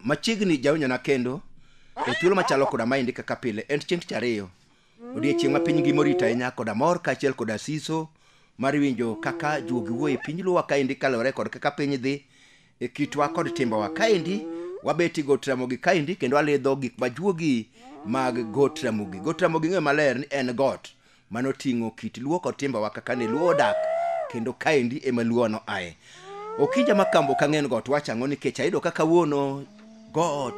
machiegni jawnyana kendo e thuolo machalo koda maendi kaka pile en chieng' tich ariyo odiechieng' ma piny ngima orito ahinya koda mor kaachiel koda siso mar winjo kaka juogi wuoyo e piny luwa kaendi kaluwore kod kaka piny dhi e kitwa kod timbewa kaendi wabeti Got Ramogi kaendi kendo alidho gik majuogi mag Got Ramogi. Got Ramogi ng'eyo maler ni en got manoting'o kit luo kod timbewa kaka ne luo odak kendo kaendi ema luono ae. Okinja makambo ka ng'en got wachang'o nikech ayudo kaka wuono got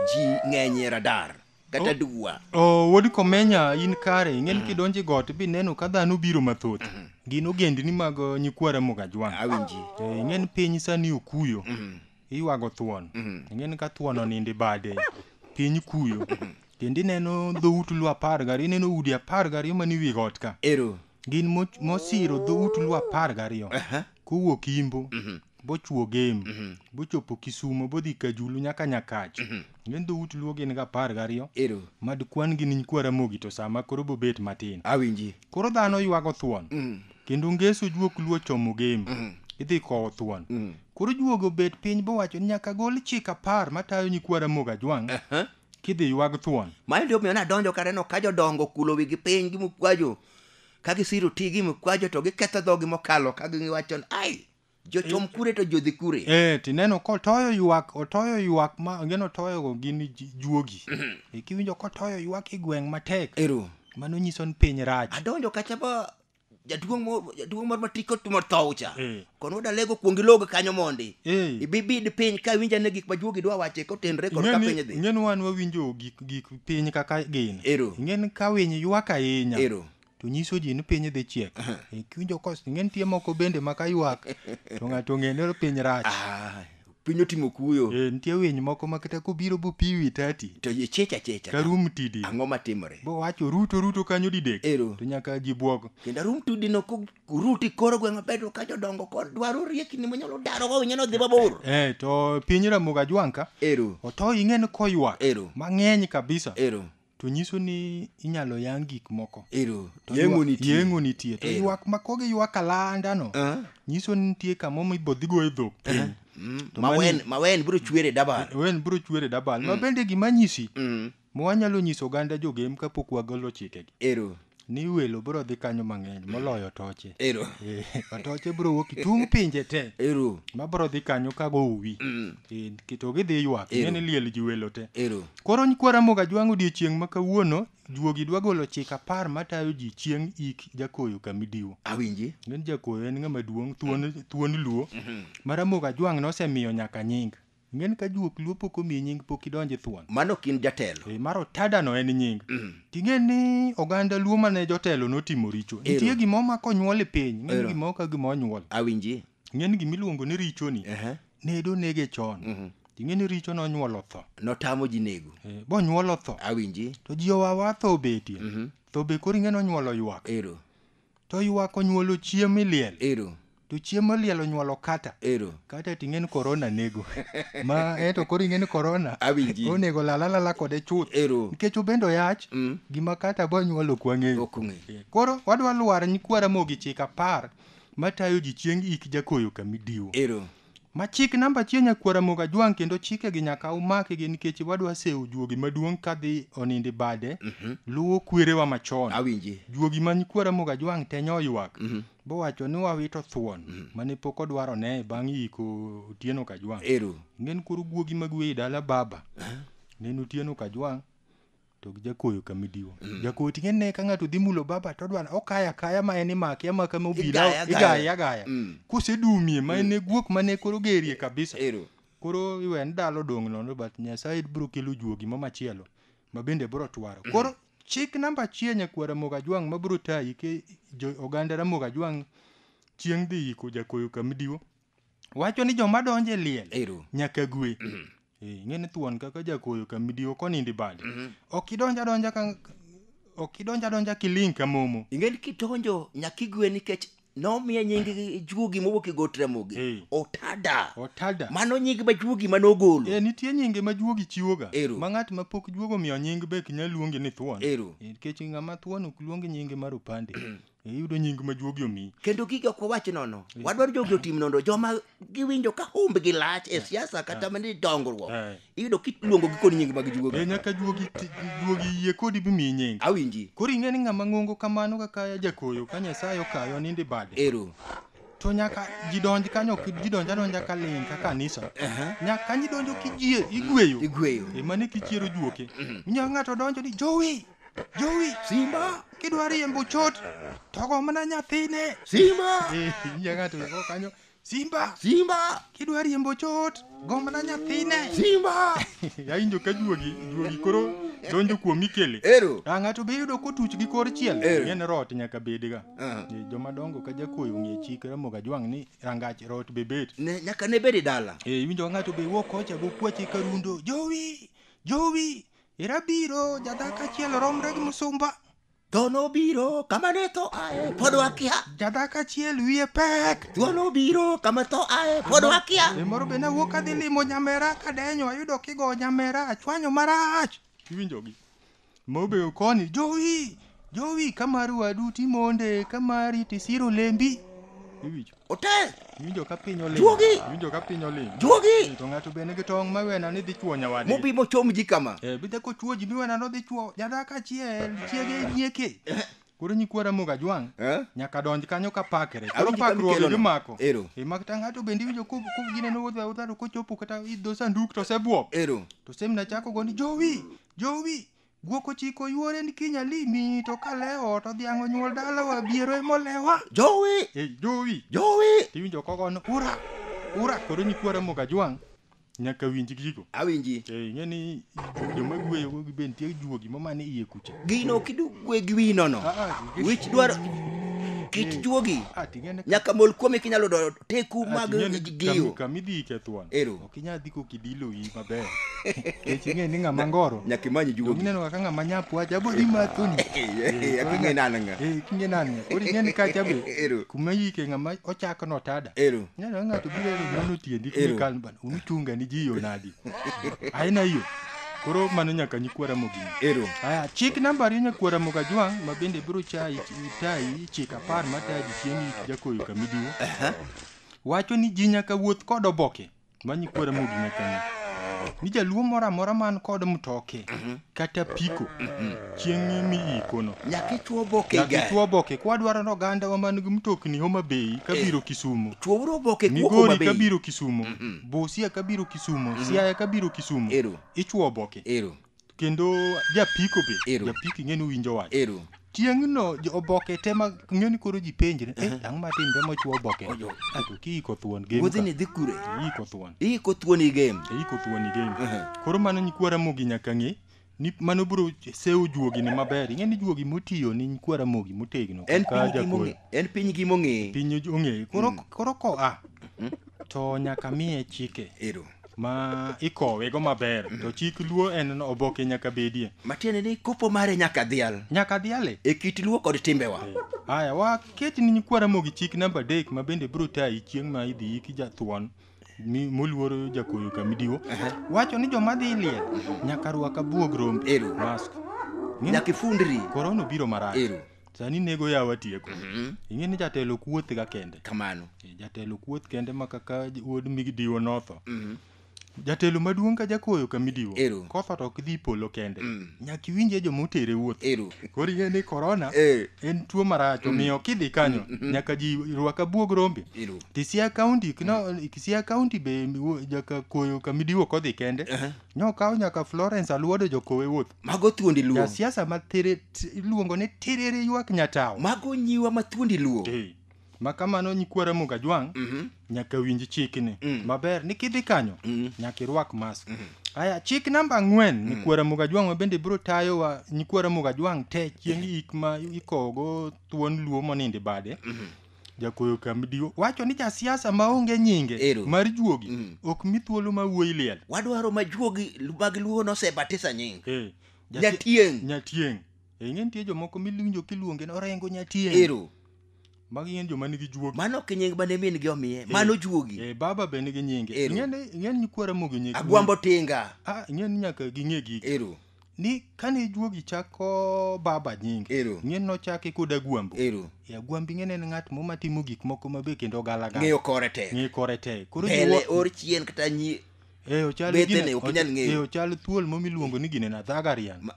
ji ng'enye radar kata dua. Wuod Komenya in kare ing'en kidonje got bi neno ka dhano biro mathoth. Gin ogendni mag nyikwa Ramogi Ajwang'. Awinji. Ing'en piny sani okuyo. Iwago thuon. Ing'en ka thuon oninde bade. Piny kuyo. Kendo ineno dhout luo 12 ineno udi 12 mani wi got ka. Ero. Gin mosiro dhout luo 12 kowuok Imbo. Bochuo Gem. Bochopo Kisumo bodhi Kajulu nyaka Nyakach. Ng'en dhout luo gin ga 12. Ero. Mad kwan gin nyikwa Ramogi to sama koro bobet matin. Awinji. Koro dhano ywago thuon. Kendo ngeso juok luo chomo Gem. Idhi kowo thuon. Koro juogo bet piny bowacho ni nyaka gol chik 10 matayo nyikwa Ramogi Ajwang'. Kidhi ywag thuon. Maendi omiyo nadonjo kareno ka jodongo kulo wigi piny gi mukwajo. Ka gisiro tigi mukwajo to giketho dhogi mokalo ka giwacho ai jochom kure to jodhi kure. Tineno kotoyo ywak ma ngeno otoyo go gin juogi. Kiwinjo kotoyo ywak e gweng' matek. Ero. Mano nyiso ni piny rach. Adonjo kacha ba jaduong' moro matiko tumo thoucha. Kono dalego kuongi log kanyo mondi. Ibibid piny ka winja ne gik ma juogi dwa wache kotenre kod ka piny dhi. Ng'en wan wawinjo gik piny kaka gin. Ero. Ng'en ka winy ywak ahinya. Ero. To nyiso ji ni piny dhi chiek. Kiwinjo kos ng'en tie moko bende maka ywak to ng'ato ng'ene piny rach. Piny otimo kuyo. Nitie winy moko ma kata kobiro bo piwi tati. To checha. Ka rum tidi. Ang'o matimore? Bo wacho ruto kanyo didek. Ero. To nyaka ji buogo. Kendo rum tudi no kuruti koro gweng' mabedo ka jodongo kod dwaro riekni manyalo daro go winyano dhi mabor. To piny Ramogi Ajwang' ka. Ero. Oto ing'en koywak. Ero. Mang'eny kabisa. Ero. To nyiso ni inyalo yang gik moko. Ero. Yengo nitie. To ywak ma koge ywak alanda no. Nyiso ni nitie kamo mibodhi go e dhok. Mawen biro chwere dabal. Wen biro chwere dabal. Ma bende gima nyisi. Mwanyalo nyiso oganda jogem kapok wagolo chikegi. Ero. Ni welo biro dhi kanyo mang'eny moloyo toche. Ero. Toche biro wuok tung pinje te. Ero. Ma biro dhi kanyo ka gowi. Kito gidhi ywak. Ng'en liel ji welo te. Ero. Koro nyikwa Ramogi Ajwang' odiechieng' ma kawuono juogi dwa golo chik 10 matayo ji chieng' ik Jakoyo Kamidiwo. Awinji. Ng'en Jakoyo en ng'ama duong' thuon luo. Ma Ramogi Ajwang' nosemiyo nyaka nying. Ng'en ka juok luo pok omiyi nying pok idonje thuon. Mano kin jatelo. Mar Otada no en nying. Ting'en ni oganda luo mane jotelo notimo richo. Nitie gimo ma konyuol e piny. Ng'en gimo ka gimo onyuol. Awinji. Ng'en gimiluongo ni richo ni. Nedo nege chon. Ting'en ni richo nonyuolo tho. Notamo ji nego. Bonyuolo tho. Awinji. To ji owawa tho betie. Tho be koro ing'en onyuolo ywak. Ero. To ywak onyuolo chiemo liel. Ero. To chiemo liel onyuolo kata. Ero. Kata ting'en korona nego. Ma to koro ing'en korona. Awinji. Onego lala kode chuth. Ero. Nikech obendo yach. Gima kata bonyuolo kwang'eyo. Okung'e. Koro wadwa lwar nyikwa Ramogi chik 10 matayo ji chieng' ik Jakoyo Kamidiwo. Ero. Ma chik namba achiel nyakwa Ramogi Ajwang' kendo chikegi nyaka umakgi nikech wadwa sewo juogi maduong' kadhi oninde bade. Luwo kwerewa machon. Awinji. Juogi ma nyikwa Ramogi Ajwang' te nyoywak. Bowacho ni wawito thuon mane pok odwaro ne bang' iko Otieno Kajwang'. Ero. Ng'en koro guogi magwe dala baba. Ng'en Otieno Kajwang' to gi Jakoyo Kamidiwo. Jakoyo ting'en ne ka ng'ato dhi mulo baba to dwaro okaya ma en imake amaka mobila igaya. Kosedumie ma en guok mane koro gerie kabisa. Ero. Koro iwen dalo dong' nono but Nyasaye biro kelo juogi machielo ma bende biro twaro. Koro chik namba achiel nyakwa Ramogi Ajwang' ma biro tayi ke oganda Ramogi Ajwang' chieng' dhi iko Jakoyo Kamidiwo. Wacho ni joma donje liel. Ero. Nyaka gwe. Ng'en thuon kaka Jakoyo Kamidiwo konindi bade. Ok idonja donja kiling ka momo. Ing'en kitonjo nyaka igwe nikech nomiye nying juogi mowuok e Got Ramogi. Otada. Mano nying ma juogi manogolo. Nitie nyinge ma juogi chiwoga. Ma ng'at ma pok juogo miyo nying be kinya luonge ni thuon. Ero. Nikech ng'ama thuon ok luong nyinge mar opande. iyudo nying ma juogi omi. Kendo gigi ok wawach nono. Wadwaro jogi otim nono joma giwinjo ka humbgi lach e siasa kata mani dongruok. Iyudo kiluongo gi kod nying mag juogi. Nyaka juogi yie kodi bimiyi nying. Awinji. Koro ing'e ni ng'ama ng'ongo kamano kaka jakoyo ka Nyasaye okayo ninde bade. Ero. To nyaka ji donj kanyo, ji donja donja ka ling ka kanisa. Nyaka ji donjo kijie, igweyo. Mane kichiero juoke. Nyaka ng'ato donjo ni Jowi, Simba, kidwa riembo chot, togo mana nyathine. Simba. Nyaka ng'ato go kanyo, Simba, kidwa riembo chot, go mana nyathine. Simba. Yainjo ka juogi koro donjo kuom Mikele. Ero. Ng'ato be yudo kotuch gi kor chiel. Ng'en rot nyaka bedga. Joma dongo ka jakoyo ng'e chik Ramogi Ajwang' ni rangach rot be bet. Nyaka ne bedi dala. Winjo ng'ato be wuok kocha go kwache karundo. Jowi, irabiro jadhako achiel romre gi musumba. Tho nobiro kama ne tho ae pod wakia. Jadhako achiel wiye pek. Tho nobiro kama tho ae pod wakia. Moro be nawuok adhi limo nyamera kadenyo ayudo kigo nyamera achwanyo marach. Iwinjogi. Mobe koni Jowi kamar wadu timonde kamari tisiro lembi. Iwinjo. Ote. Iwinjo ka piny oling. Juogi. To ng'ato be nigi tong' mawena ni dhi chuo nyawadi. Mobi mochom ji kama. Bide ko chuo ji miwena no dhi chuo jadhako achiel chiege nyieke. Koro nyikwa Ramogi Ajwang' nyaka donj kanyo ka pakre. Koro pakruok gimako. Ero. Makta ng'ato bende iwinjo ko gineno udharo kochopo kata idho sanduk to sebuok. Ero. To semna chako goni Jowi. Guoko chiko yuore ni kinyalimi to kaleo to dhiang' onyuol dalawa biero emolewa. Jowi. Tiwinjo kogono ura. Koro nyikwa Ramogi Ajwang' nyaka winj gigo. Awinji. Ing'e ni joma gweyo go be nitie juogi mane iye kucha. Gino kidugwe gi wi nono. Wich dwaro kit juogi. Nyaka mol kuome kinyalo do teku mag giyo. Kamidhi ke thuon. Ero. Ok inyal dhi kokidilo yi maber. Ing'e ni ng'ama ngoro. Nyaka manyi juogi. Ineno kaka ng'ama nyapu ajabo di mathuni. Aking'e nananga. King'e nananga. Koro ing'e ni kacha be. Ero. Kuma yike ng'ama ochako notada. Ero. Ineno ng'ato biro nono tiendi kikal ban. Unichunga ni jiyo nadi. Aina hiyo. Koro mano nyaka nyikwa Ramogi. Ero. Aya, chik namba 2 nyakwa Ramogi Ajwang' ma bende biro tayi chik 10 matayo chieng' jakoyo kamidiwo. Wacho ni ji nyaka wuoth kod oboke ma nyikwa Ramogi nyaka ng'e. Ni jaluo moro amora man kod mtoke kata piko chieng' miikono. Nyaka ichwo oboke kwa dwaro no oganda wa man gi mtokni Homa Bay kabiro Kisumu. Chwo oboke kuo Homa Bay. Kabiro Kisumu. Busia kabiro Kisumu. Siaya kabiro Kisumu. Ichwo oboke. Kendo japiko be. Japiko ng'eni winjo wach. Tieng'no oboke tema ng'eni koro ji penjre. Ang' matimre mochwo oboke. Ato kiiko thuon game. Wuodhi ni dhi kure? Iiko thuon i game. Koro mano nyikwa Ramogi nyaka ng'e ni mano biro sewo juogi ni maber. Ing'e ni juogi motiyo ni nyikwa Ramogi motegno. En piny gi mong'e. Piny ong'e. Koro ko to nyaka miye chike. Ma ikowe go maber. To chik luo en oboke nyaka bedie. Matiende ni kopo mare nyaka dhial. E kit luo kod timbewa. Aya, wa keti ni nyikwa Ramogi chik namba 3 ma bende biro tayi chieng' ma idhi iki jathuon moluoro jakoyo kamidiwo. Wacho ni joma dhi liel nyaka rwak abuog rombe. Mask. Nyaka ifundri. Korona biro marach. Sani nego yawa tieko. Ing'e ni jatelo kuoth ga kende. Kamano. Jatelo kuoth kende ma kaka wuod Migidiwo notho. Jatelo maduong' ka jakoyo kamidiwo. Kotho to ok dhi polo kende. Nyaka iwinje joma otere wuoth. Koro ing'e ni korona en tuo marach omiyo kidhi kanyo nyaka ji rwak abuog rombe. Siaya kaunti be jakoyo kamidiwo kodhi kende. Nyokawo nyaka Florence Aluodo jokowe wuoth. Mago thuondi luo. Siasa ma iluongo ni Tirere ywak Nyatawo. Mago nyiwa ma thuondi luo. Makamano nyikwa Ramogi Ajwang' nyaka winj chikni maber ni kidhi kanyo nyaka irwak mask. Aya, chik namba 4 nyikwa Ramogi Ajwang' ma bende biro tayo wa nyikwa Ramogi Ajwang' te chieng' ik ma ikogo thuon luo monindi bade. Jakoyo kamidiwo wacho ni jasiasa maonge nyinge mar juogi ok mi thuolo ma wuoyi liel. Wadwaro ma juogi mag luo nosebatisa nying. Nyatieng'. Ing'e nitie jomoko miluonjo kiluonge no Orengo Nyatieng'. Magi ng'en joma nigi juogi. Mano ke nying bane min gi omiye. Mano juogi. Baba be nigi nyinge. Ing'e nyikwa Ramogi nyinge. Agwambo Tinga. Ing'e ni nyaka ging'e gigi. ni kane juogi chako baba nyinge Ero. ng'en nochake kod agwambo Ero. agwambi ng'en en ng'at matimo gik moko mabe kendo galaga Ng'eyo kore tek. ng'e kore tek koro Pele or chien kata nyi bethene ok inyal ng'eyo. ochal thuol momiluongo ni gine na dhagarian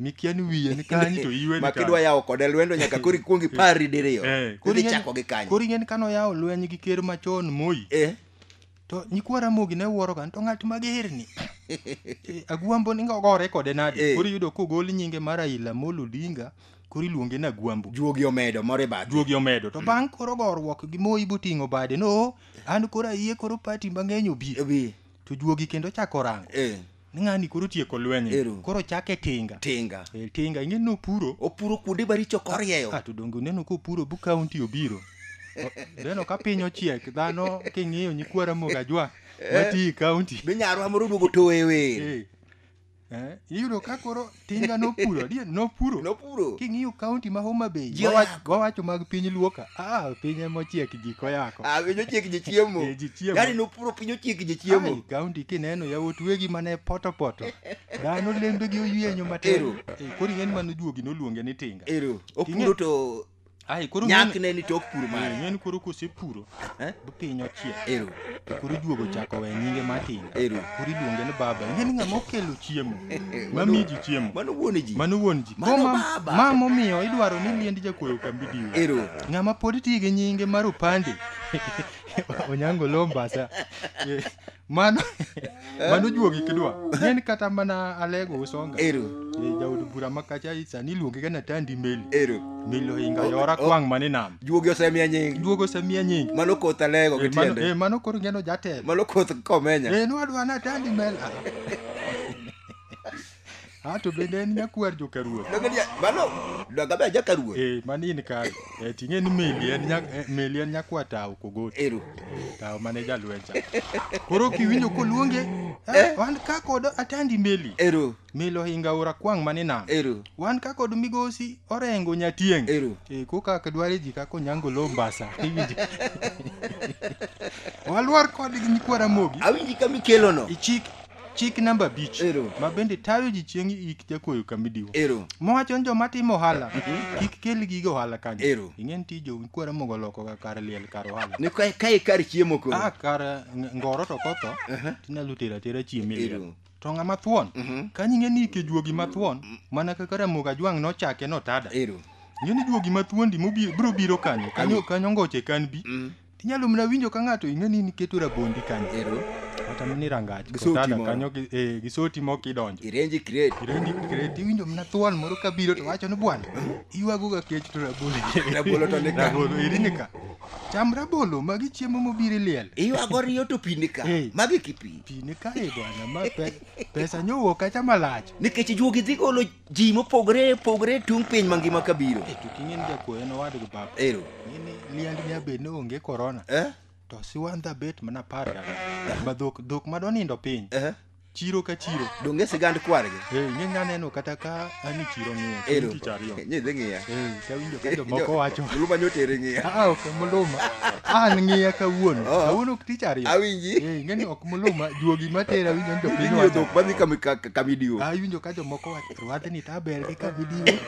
mikia ni wiye ni kanyi to iwe ni ma kidwa yawo kode lwendo nyaka koro ikuong ipari diriyo. koro ichako gi kanyo. koro ing'en kano yawo lweny gi ker machon Moi to nyikwa Ramogi ne wuoro kan to ng'at magerni agwambo ni gore kode nade koro yudo kogol nyinge mar Raila Amolo Odinga koro iluonge na agwambo. Juogi omedo more bad. Juogi omedo to bang' koro gorruok gi Moi boting'o bade no an koro ayie koro pati mang'eny obi to juogi kendo chako rango ni ng'ani koro tieko lwenye koro chake tinga tinga ing'e no opuro kuonde maricho korieyo to dongo neno kopuro bu kaunti obiro neno ka piny ochiek dhano king'iyo nyikwa Ramogi Ajwang mati kaunti binyaro moro duogo to ewe iyudo ka koro tinga nopuro king'iyo kaunti ma Homa Bay wawacho mag piny luoka piny mochiek ji koyako piny ochiek ji chiemo yani nopuro piny ochiek ji chiemo kaunti kineno yawuot wegi mane poto dhano lembegi oyienyo matero koro ing'eni mano juogi noluonge ni tinga opuro to nyak ne ni tok puro mare ng'eni koro kosepuro piny ochiek koro juogo chako we nyinge matinga koro iluonge ni baba ng'eni ng'ama okelo chiemo mamiyo ji chiemo mano wuon ji ma momiyo idwaro ni liend jakwoyo kambi diwo ng'ama pod ti gi nyinge mar opande Onyango Lombasa mano juogi kidwa ng'eni kata mana Alego Usonga jaod bura makacha sani iluonge ga na Tandi Meli ohinga yora kwang' mane nam juogi osemia nying mano koth Alego gitiende mano koro ng'eno jatelo mano koth Komenya nwadwa na Tandi Meli to bende en nyakwar jokaruo mano dagabe jakaruo manin kare ting'e ni Meli en nyakwa tao kogot tao mane jalwencha koro kiwinjo koluonge wan ka kod Atandi Meli Meli ohinga ora kwang' mane nam wan ka kod migosi orengo nyatieng koka dware ji kako Onyango Lombasa walwar kod nyikwa Ramogi awinji kamikelo no chik namba 5 ma bende tayo ji chieng' ik jakwoyo kambi diwo mowacho ni joma timo ohala kik kel gige ohala kanyo ing'en tijo nyikwa Ramogi oloko ga kar liel kar ohala ni kae kar chiemo koro kar ngoro to kotho tinyalo tera chiemo liel to ng'ama thuon kanyo ing'eni ike juogi mathuon mana kaka Ramogi Ajwang' nochake notada ing'eni juogi mathuondi biro biro kanyo ngoche kan bi tinyalo mna winjo ka ng'ato ing'eni niketo rabondi kanyo kata mini rangach kotada kanyo gi soti moko idonjo irenji crate iwinjo mna thuon moro kabiro to wacho ni bwana iwago ga kech to rabolo to ne rabolo irinika cham rabolo magi chiemo mobiro liel iwago riyo to pinika magi kipi pinika bwana ma pesa nyowo kacha malach nikech juogi dhi golo ji mopogre tung piny mangima kabiro to king'en jakwoyo en owad gi baba ng'eni liend ni abed no onge corona to siwandha bet mana par ma dhok madonindo piny chiro ka chiro donge sigand kwargi ng'e neno kata ka ani chiro ng'iyo tich ariyo nyidhi ng'iya kawinjo ka jomoko wacho muluma nyotere ng'iya ok muluma an ng'iya kawuono ok tich ariyo awinji ng'eni ok muluma juogi matera winjo ni jopiny wacho dhok madhi kamidiwo winjo ka jomoko wacho rwadhni taber gi kamidiwo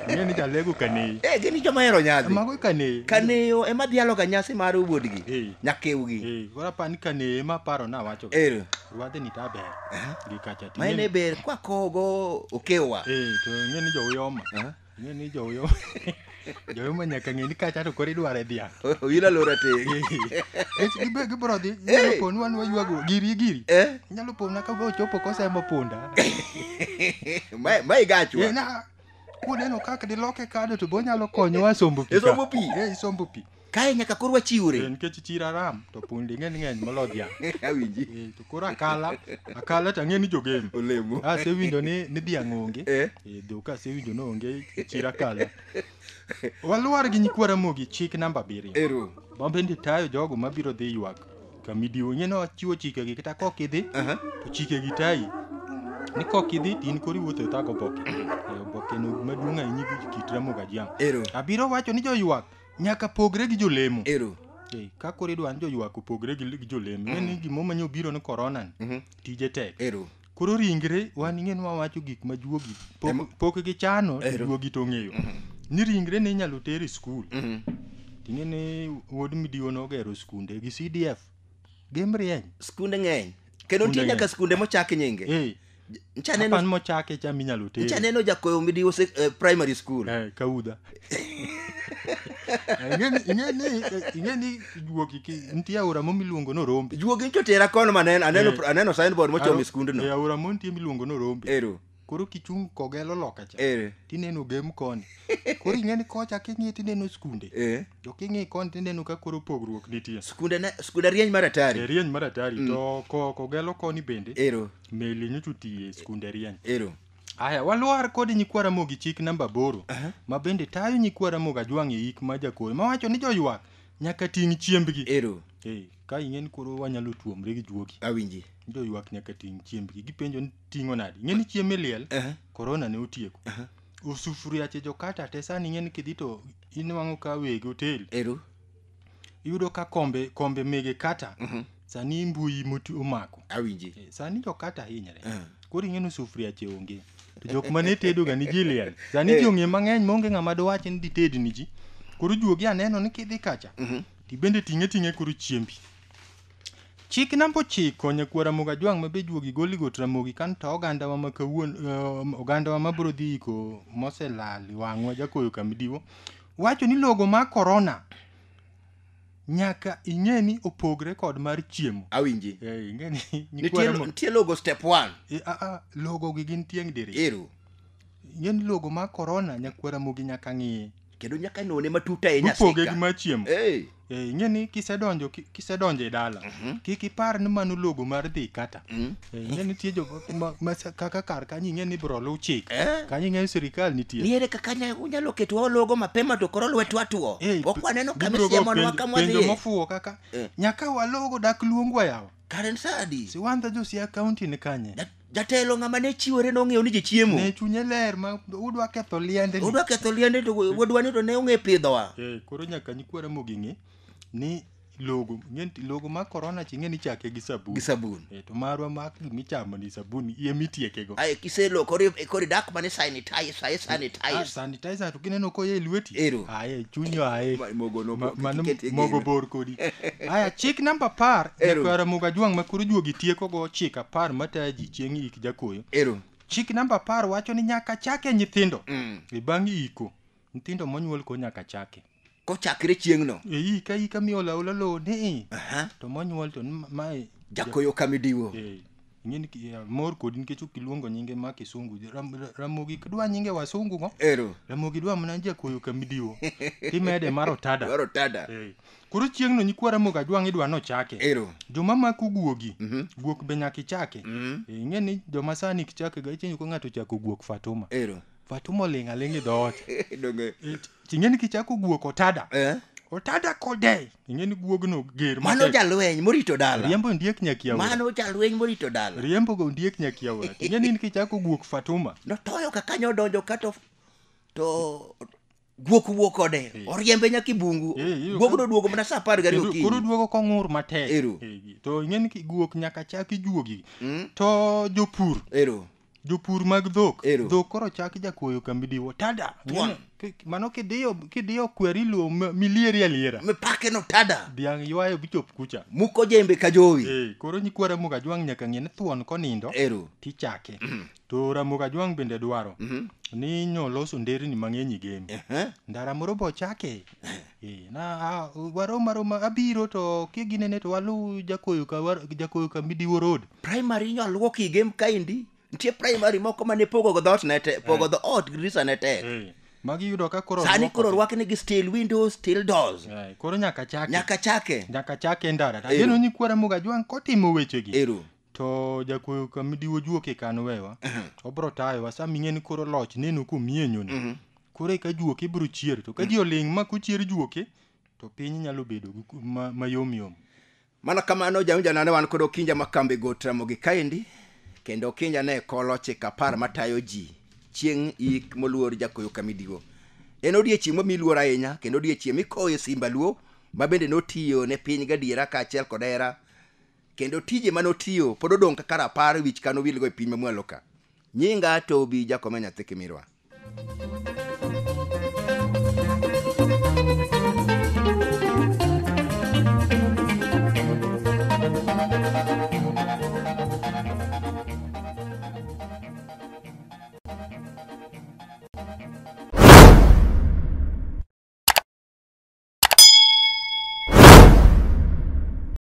ng'eni jalego kanei gini joma hero nyadhi mago kaneyo ema dhialo ga nyasi mar wuodgi nyakewgi koro apani kanei ema paro na wacho rwadhni taber gi kacha maene ber kwa kogo okewa to ng'eni jouyoma nyaka ng'eni kacha to koro idware dhiang' oyila lora te gibro dhi nyalo pon wan waywago giri nyalo pona ka go chopo kosemo punda mai gachwa kuneno kaka diloke kado to bonyalo konyowa sombo pi kae nyaka koro wachiwre nikech chira ram to pundi ng'eny molo dhiang' awinji to koro akala to ang'eni jogem olemo asewinjo ni dhiang' onge dhok asewinjo ni onge chira kala waluwar gi nyikwa Ramogi chik namba 7 ma bende tayo jogo mabiro dhi ywak kamidiwo ing'eni wachiwo chikegi kata kokidhi to chikegi tayi ni kokidhi tin koro iwuotho e thago oboke no maduong' ahinya kit Ramogi Ajwang' abiro wacho ni joywak nyaka pogre gi jolemo ka koro idwa ni joywak opogre gi jolemo ng'eni gimo manyo biro ni corona tije tek Koro ringre wan ing'en wawacho gik ma juogi pok gichano to juogi to ng'eyo ni ringre ne inyalo ter e skul. Ting'eni wuod midiwo nogero skunde gi CDF gemrieny skunde ng'eny kendo nitie nyaka skunde mochaki nyinge. Apan mochake cham inyalo ter. Nchaneno jakoyo midiwo primary school. Kaudha. Ing'eni juogi nitie aora mo miluongo no Rombe. Juogi to tera kono maneno aneno signboard mochomo e skundno. Aora mo nitie miluongo no Rombe. Ero. Koro kichung' Kogelo loka cha. Tineno gem koni. Koro ing'eni kocha king'i tineno skunde. To king'i koni tineno ka koro pogruok nitie. Skunde rieny maratari. Rieny maratari. To Kogelo koni bende. Ero. Meli nyocha otiye skunde rieny. Ero. Aya, walwar kod nyikwara mogi chik namba 8 ma bende tayo nyikwara moga jwang' e ik ma jakoyo mawacho ni joywak nyaka ting' chiembgi. Ero. Ka ing'eni koro wanyalo tuomre gi juogi. Awinji. Joywak nyaka ting' chiembgi. Gipenjo ni ting'o nadi. Ing'eni chiemo liel. Korona ne otieko. Osufuriache jokata te sani ing'eni kidhi to inwang'o ka weg hotel. Ero. Iyudo ka kombe mege kata. Sani mbui omako. Awinji. Sani jokata ahinyre. Koro ing'eni sufuriache onge. To jok mane tedo ga ni ji liel. Sani ji ong'e mang'eny monge ng'ama dwach ni dited ni ji. Koro juogi aneno ni kidhi kacha. Ti bende ting'e koro chiembi. Chik namba 9 nyakwara moga jwang' ma be juogi goli got ramogi kan to oganda wa makawuon oganda wa mabro dhi ko moselal wang'wa jakoyo kamidiwo wacho ni logo mar corona nyaka ing'eni opogre kod mar chiemo. Awinji. Ing'eni nitie logo step 1. Logo gi gin tieng' diri. Ero. Ing'eni logo mar corona nyakwara mogi nyaka ng'iye. Kendo nyaka none matuta e nyasika. Upoge gi mar chiemo. Ing'eni kisedonjo e dala. Kik ipar ni mano logo mar dhi kata. Ing'eni nitie jogo kaka kar kanyo ing'eni bro lu chik. Kanyo ing'eni sirikal nitie. Niere kaka unyalo keto logo mapema to koro lwetwa tuo. Pok waneno kamisiemo kama penjo mofuwo kaka nyaka walogo dak luongwa yawa. Karen Sadi. Si wanda Josia County ni kanye. Jatelo ng'ama ne chiwore nong'eyo ni jichiemo. Ne chunye ler ma udwa ketho liende. To wuodwani to ne ong'e pidhowa. Koro nyaka nyikwara mogi ng'e ni logo mar corona ching'eni chake gi sabun. To marwa mak michamo ni sabun iye mitieke go. Kiselo kori dak mane sanitize. Sanitizer to kineno ko ye lweti. Ero. Chunyo mogo bor kodi. Chik namba 10 nyakwara moga jwang' ma koro juogi tieko go chik 10 matayo ji chieng' ik jakoyo. Ero. Chik namba 10 wacho ni nyaka chake nyithindo. Bang' iko nyithindo monyuol ko nyaka chake. Kochakre chieng'no. Ika miola lo ne. To monyuol to mae jakoyo kamidiwo. Ing'eni mor kodi nikech kiluongo nyinge ma kisungu. Ramogi dwa nyinge wasungu go. Ero. Ramogi dwa mana jakoyo kamidiwo. Timede mar otada. Otada. Koro chieng'no nyikwara moga jwang' idwa no chake. Ero. Joma maku guogi. Guok be nyaka ichake. Ing'eni joma sani kichake ga ichenyo ko ng'ato chako guok Fatuma. Ero. Fatuma ling' dhoot. Ing'eni kichako guok otada. Otada kode. Ing'eni guogno ger matek. Mano jalweny morito dala. Riembo ndiek nyakiawa. Mano jalweny morito dala. Riembo go ndiek nyakiawa. Ing'eni kichako guok Fatuma. Notoyo ka kanyo donjo ka to guok wuok kode. Oriembe nyaka bungu. Guogno duogo mana sa 12 okinyi. Koro duogo kong'ur matek. Ero. To ing'eni guok nyaka chaki juogi. To jopur. Ero. Jopur mag dhok. Dhok koro chaki jakoyo kamidiwo. Tada. Mano kidiyo kweri luo milieri aliera. Mipake no tada. Dhiang' ywayo bichop kucha. Muko jembe ka jowi. Koro nyikwara moga jwang' nyaka ng'e ni thuon konindo. Ero. Tichake. To ramoga jwang' bende dwaro. Ni nyoloso nderni mang'eny igeme. Ndara moro bo chake. Na waroma abiro to kiginene to walu jakoyo kamidiwo road. Primary nyalwo kigem kaindi. Nitie primary moko mane pogo go dhoot nete, pogo the ot grisa nete. Magi yudo ka koro sani koro rwakne gi steel windows, steel doors. Koro nyaka chake ndara. Tageno nyikwara moga jwang' kotimo wechegi. Ero. To jakoyo kamidiwo juoke kan wewa. Obro tayo sami ng'eni koro loch neno komienyo ni. Koro ka juoke bro chier to ka ji oling' ma kuchier juoke to piny nyalo bedo mayom. Mana kamano janane wan kod Okinja makambe got ramogi kaindi. Kendo Okinja ne kolo chik 10 matayo ji chieng' ik moluor jakoyo kamidiwo. En odiechieng' miluor ahinya kendo odiechieng' mikoyo simba luo ma bende notiyo ne piny gadiera kaachiel kod hera kendo tije manotiyo pod odong' kaka rapar wich kano wilgo e piny mamwalo ka. Nyinga Tobi Jakome nyathi Kimirwa.